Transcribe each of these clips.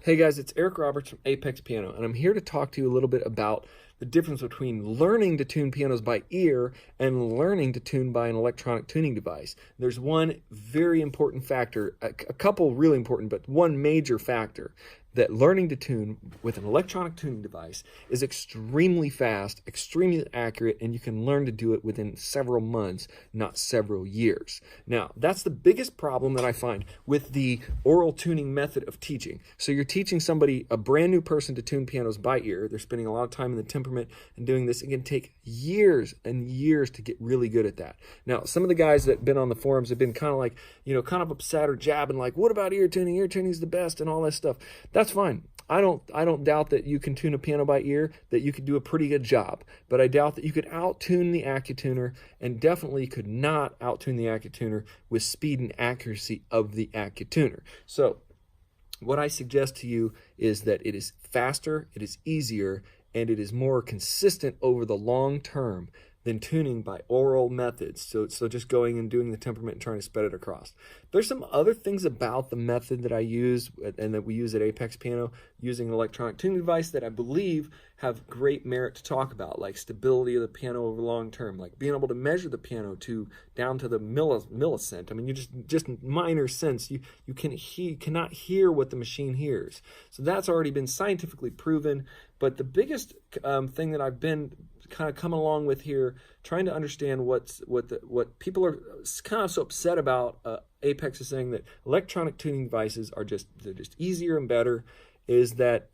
Hey guys, it's Eric Roberts from Apex Piano, and I'm here to talk to you a little bit about the difference between learning to tune pianos by ear and learning to tune by an electronic tuning device. There's one very important factor, a couple really important, but one major factor, that learning to tune with an electronic tuning device is extremely fast, extremely accurate, and you can learn to do it within several months, not several years. Now, that's the biggest problem that I find with the oral tuning method of teaching. So you're teaching somebody, a brand new person, to tune pianos by ear. They're spending a lot of time in the temperament and doing this. It can take years and years to get really good at that. Now, some of the guys that have been on the forums have been kind of like, kind of upset or jabbing, like, what about ear tuning? Ear tuning is the best and all that stuff. That's fine. I don't doubt that you can tune a piano by ear, that you could do a pretty good job, but I doubt that you could out-tune the AccuTuner, and definitely could not out-tune the AccuTuner with speed and accuracy of the AccuTuner. So what I suggest to you is that it is faster, it is easier, and it is more consistent over the long term than tuning by oral methods. So just going and doing the temperament and trying to spread it across. There's some other things about the method that I use and that we use at Apex Piano using an electronic tuning device that I believe have great merit to talk about, like stability of the piano over long term, like being able to measure the piano down to the millicent. I mean, you just minor sense. You cannot hear what the machine hears. So that's already been scientifically proven. But the biggest thing that I've been kind of coming along with here, trying to understand what people are kind of so upset about. Apex is saying that electronic tuning devices are just easier and better, is that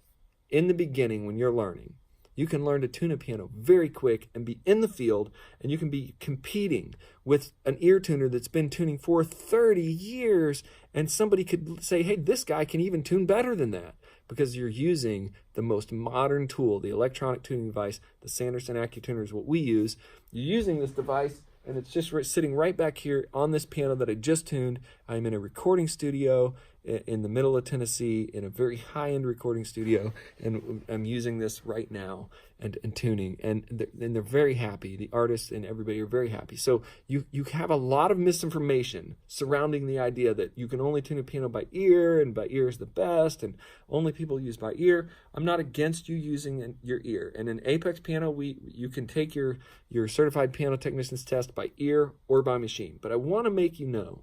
in the beginning when you're learning, you can learn to tune a piano very quick and be in the field, and you can be competing with an ear tuner that's been tuning for 30 years, and somebody could say, hey, this guy can even tune better than that, because you're using the most modern tool, the electronic tuning device. The Sanderson AccuTuner is what we use. You're using this device, and it's just sitting right back here on this piano that I just tuned. I'm in a recording studio in the middle of Tennessee, in a very high-end recording studio, and I'm using this right now and tuning, and they're very happy. The artists and everybody are very happy. So you have a lot of misinformation surrounding the idea that you can only tune a piano by ear, and by ear is the best, and only people use by ear. I'm not against you using your ear. And in Apex Piano, you can take your certified piano technician's test by ear or by machine. But I want to make you know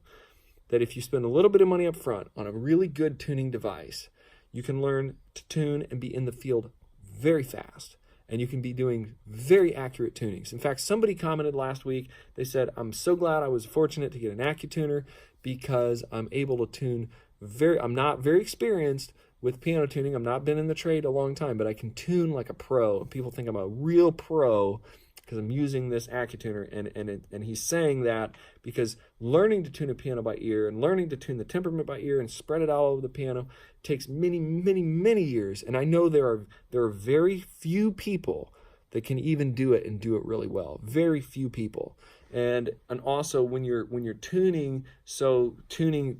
that if you spend a little bit of money up front on a really good tuning device, you can learn to tune and be in the field very fast. And you can be doing very accurate tunings. In fact, somebody commented last week, they said, I'm so glad I was fortunate to get an AccuTuner because I'm able to tune I'm not very experienced with piano tuning. I've not been in the trade a long time, but I can tune like a pro. People think I'm a real pro because I'm using this AccuTuner, and he's saying that because learning to tune a piano by ear and learning to tune the temperament by ear and spread it all over the piano takes many, many, many years. And I know there are very few people that can even do it and do it really well. Very few people. And also when you're tuning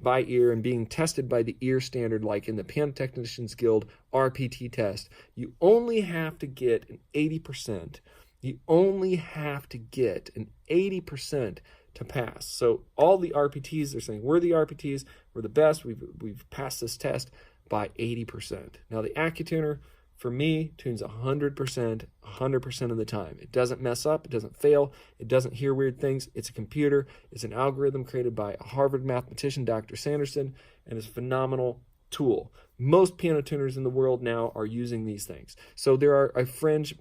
by ear and being tested by the ear standard, like in the Piano Technicians Guild RPT test, you only have to get an 80%. You only have to get an 80% to pass. So all the RPTs, they're saying, we're the RPTs, we're the best, we've passed this test by 80%. Now the AccuTuner, for me, tunes 100% of the time. It doesn't mess up, it doesn't fail, it doesn't hear weird things. It's a computer, it's an algorithm created by a Harvard mathematician, Dr. Sanderson, and it's a phenomenal tool. Most piano tuners in the world now are using these things. So there are a fringe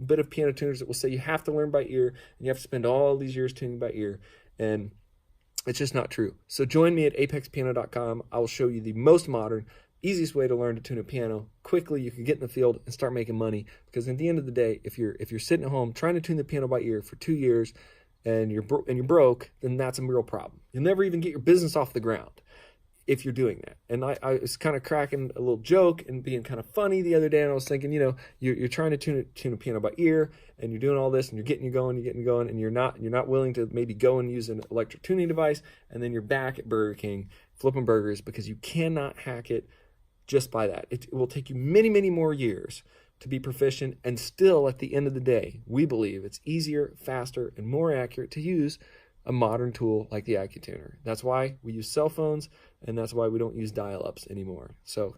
bit of piano tuners that will say you have to learn by ear and you have to spend all these years tuning by ear, and it's just not true. So join me at apexpiano.com. I will show you the most modern, easiest way to learn to tune a piano quickly. You can get in the field and start making money, because at the end of the day, if you're sitting at home trying to tune the piano by ear for 2 years and you're broke, then that's a real problem. You'll never even get your business off the ground if you're doing that. And I was kind of cracking a little joke and being kind of funny the other day, and I was thinking, you're trying to tune a piano by ear, and you're doing all this, and you're getting going, and you're not willing to maybe go and use an electric tuning device, and then you're back at Burger King flipping burgers because you cannot hack it just by that. It will take you many, many more years to be proficient, and still at the end of the day, we believe it's easier, faster, and more accurate to use a modern tool like the IQ Tuner. That's why we use cell phones, and that's why we don't use dial-ups anymore. So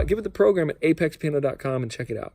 give it the program at apexpiano.com and check it out.